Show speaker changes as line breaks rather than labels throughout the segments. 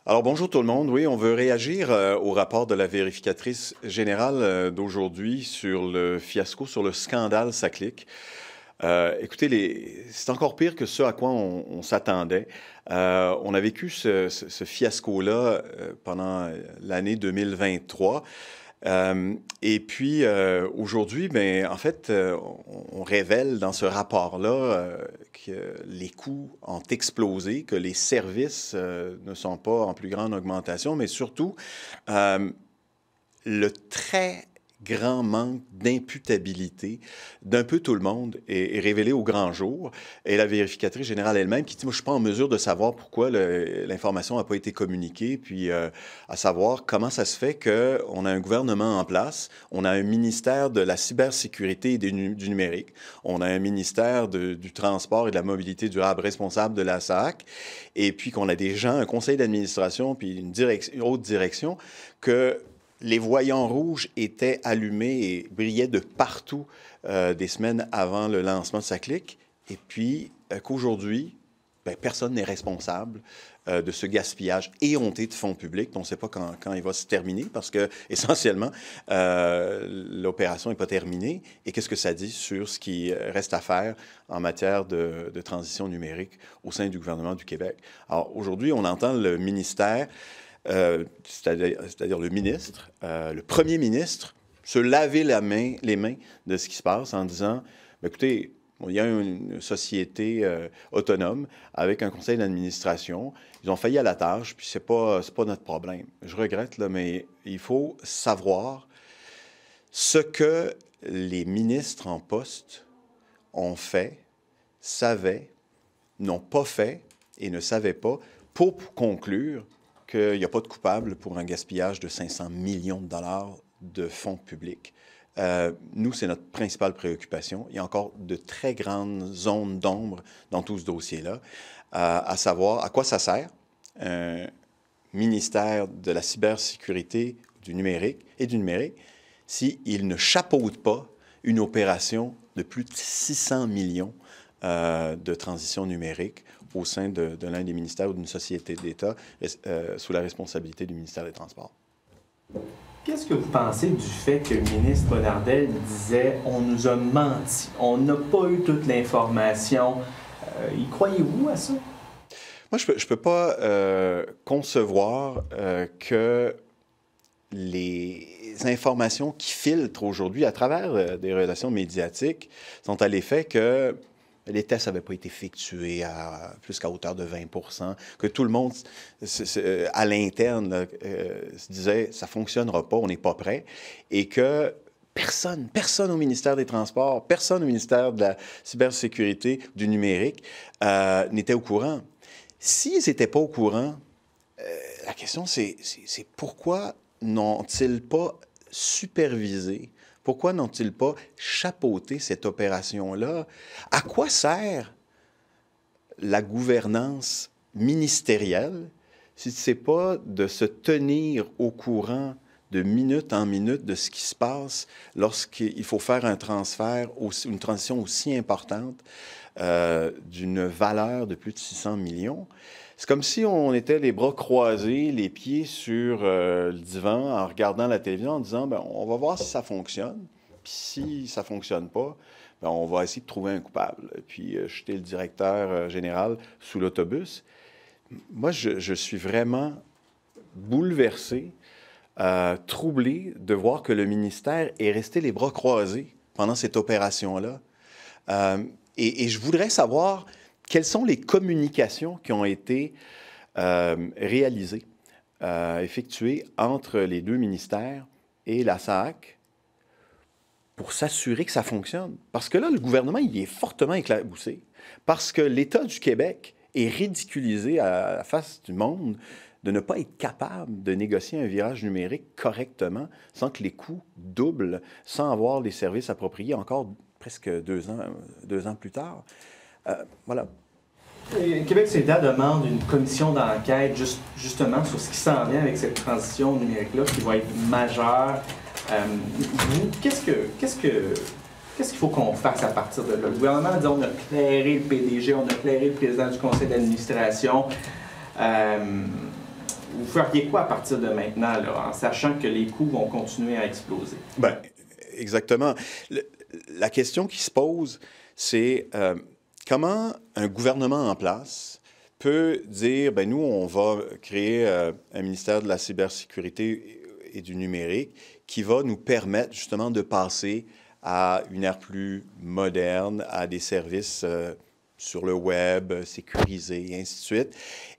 Alors bonjour tout le monde. Oui, on veut réagir au rapport de la vérificatrice générale d'aujourd'hui sur le fiasco, sur le scandale SACLIC. Écoutez, c'est encore pire que ce à quoi on s'attendait. On a vécu ce fiasco-là pendant l'année 2023. Et puis, aujourd'hui, ben, en fait, on révèle dans ce rapport-là que les coûts ont explosé, que les services ne sont pas en plus grande augmentation, mais surtout, le très grand manque d'imputabilité d'un peu tout le monde est révélé au grand jour. Et la vérificatrice générale elle-même qui dit, moi, je ne suis pas en mesure de savoir pourquoi l'information n'a pas été communiquée, puis à savoir comment ça se fait qu'on a un gouvernement en place, on a un ministère de la cybersécurité et du numérique, on a un ministère du transport et de la mobilité durable responsable de la SAC, et puis qu'on a des gens, un conseil d'administration, puis une haute direction, que les voyants rouges étaient allumés et brillaient de partout des semaines avant le lancement de SACLIC, et puis qu'aujourd'hui, ben, personne n'est responsable de ce gaspillage éhonté de fonds publics. On ne sait pas quand il va se terminer parce que, essentiellement, l'opération n'est pas terminée. Et qu'est-ce que ça dit sur ce qui reste à faire en matière de transition numérique au sein du gouvernement du Québec? Alors, aujourd'hui, on entend le ministère, c'est-à-dire le ministre, le premier ministre, se laver les mains de ce qui se passe en disant, écoutez, il y a une société autonome avec un conseil d'administration. Ils ont failli à la tâche, puis c'est pas notre problème. Je regrette, là, mais il faut savoir ce que les ministres en poste ont fait, savaient, n'ont pas fait et ne savaient pas pour conclure qu'il n'y a pas de coupable pour un gaspillage de 500 millions de dollars de fonds publics. Nous, c'est notre principale préoccupation. Il y a encore de très grandes zones d'ombre dans tout ce dossier-là, à savoir à quoi ça sert un ministère de la cybersécurité du numérique s'il ne chapeaute pas une opération de plus de 600 millions de transition numérique au sein de l'un des ministères ou d'une société d'État sous la responsabilité du ministère des Transports.
Qu'est-ce que vous pensez du fait que le ministre Bonnardel disait « on nous a menti, on n'a pas eu toute l'information ». Y croyez-vous à ça?
Moi, je ne peux pas concevoir que les informations qui filtrent aujourd'hui à travers des relations médiatiques sont à l'effet que les tests n'avaient pas été effectués plus qu'à hauteur de 20 %, que tout le monde, à l'interne, se disait « ça ne fonctionnera pas, on n'est pas prêt », et que personne au ministère des Transports, personne au ministère de la cybersécurité, du numérique, n'était au courant. S'ils n'étaient pas au courant, la question, c'est pourquoi n'ont-ils pas supervisé? Pourquoi n'ont-ils pas chapeauté cette opération-là? À quoi sert la gouvernance ministérielle si ce n'est pas de se tenir au courant de minute en minute de ce qui se passe lorsqu'il faut faire un transfert, une transition aussi importante d'une valeur de plus de 600 millions? C'est comme si on était les bras croisés, les pieds sur le divan, en regardant la télévision, en disant, bien, on va voir si ça fonctionne. Puis si ça ne fonctionne pas, bien, on va essayer de trouver un coupable. Puis jeter le directeur général sous l'autobus. Moi, je suis vraiment bouleversé, troublé de voir que le ministère est resté les bras croisés pendant cette opération-là. Et je voudrais savoir quelles sont les communications qui ont été réalisées, effectuées entre les deux ministères et la SAC pour s'assurer que ça fonctionne. Parce que là, le gouvernement, il est fortement éclaboussé. Parce que l'État du Québec est ridiculisé à la face du monde de ne pas être capable de négocier un virage numérique correctement sans que les coûts doublent, sans avoir les services appropriés encore presque 2 ans plus tard. Voilà.
Québec solidaire demande une commission d'enquête justement sur ce qui s'en vient avec cette transition numérique-là qui va être majeure. Vous, qu'est-ce qu'il faut qu'on fasse à partir de là? Le gouvernement a dit on a clairé le PDG, on a clairé le président du conseil d'administration. feriez quoi à partir de maintenant, là, en sachant que les coûts vont continuer à exploser?
Bien, exactement. La question qui se pose, c'est comment un gouvernement en place peut dire, bien, nous, on va créer un ministère de la cybersécurité et du numérique qui va nous permettre justement de passer à une ère plus moderne, à des services sur le web, sécurisés, et ainsi de suite,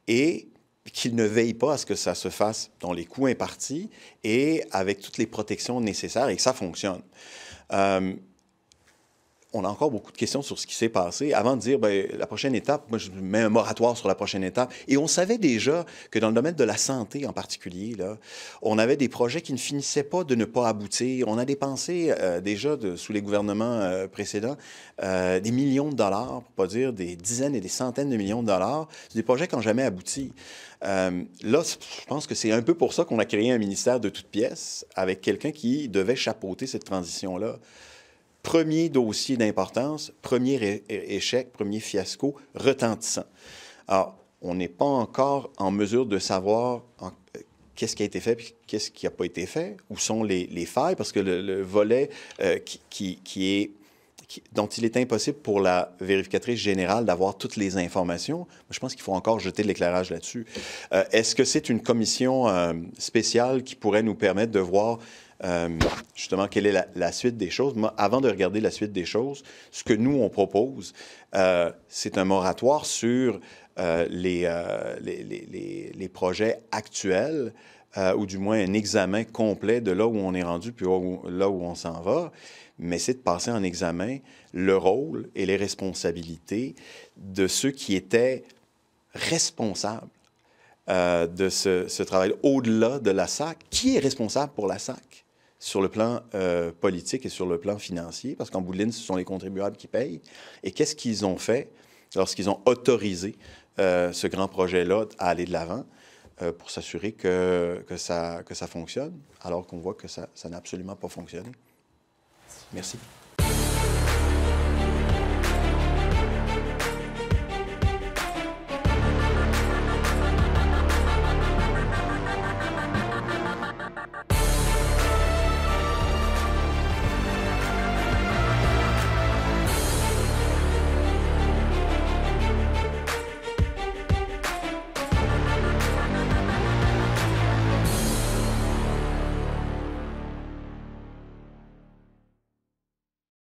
et qu'il ne veille pas à ce que ça se fasse dans les coûts impartis et avec toutes les protections nécessaires et que ça fonctionne. On a encore beaucoup de questions sur ce qui s'est passé. Avant de dire, bien, la prochaine étape, moi, je mets un moratoire sur la prochaine étape. Et on savait déjà que dans le domaine de la santé en particulier, là, on avait des projets qui ne finissaient pas de ne pas aboutir. On a dépensé déjà, sous les gouvernements précédents, des millions de dollars, pour pas dire des dizaines et des centaines de millions de dollars. C'est des projets qui n'ont jamais abouti. Là, je pense que c'est un peu pour ça qu'on a créé un ministère de toutes pièces avec quelqu'un qui devait chapeauter cette transition-là. Premier dossier d'importance, premier échec, premier fiasco retentissant. Alors, on n'est pas encore en mesure de savoir qu'est-ce qui a été fait et qu'est-ce qui n'a pas été fait, où sont les failles, parce que le volet dont il est impossible pour la vérificatrice générale d'avoir toutes les informations, je pense qu'il faut encore jeter de l'éclairage là-dessus. Est-ce que c'est une commission spéciale qui pourrait nous permettre de voir justement quelle est la suite des choses? Moi, avant de regarder la suite des choses, ce que nous, on propose, c'est un moratoire sur les projets actuels, ou du moins un examen complet de là où on est rendu puis là où on s'en va, mais c'est de passer en examen le rôle et les responsabilités de ceux qui étaient responsables de ce travail au-delà de la SAC. Qui est responsable pour la SAC sur le plan politique et sur le plan financier? Parce qu'en bout de ligne, ce sont les contribuables qui payent. Et qu'est-ce qu'ils ont fait lorsqu'ils ont autorisé ce grand projet-là à aller de l'avant pour s'assurer que ça fonctionne, alors qu'on voit que ça n'a absolument pas fonctionné? Merci.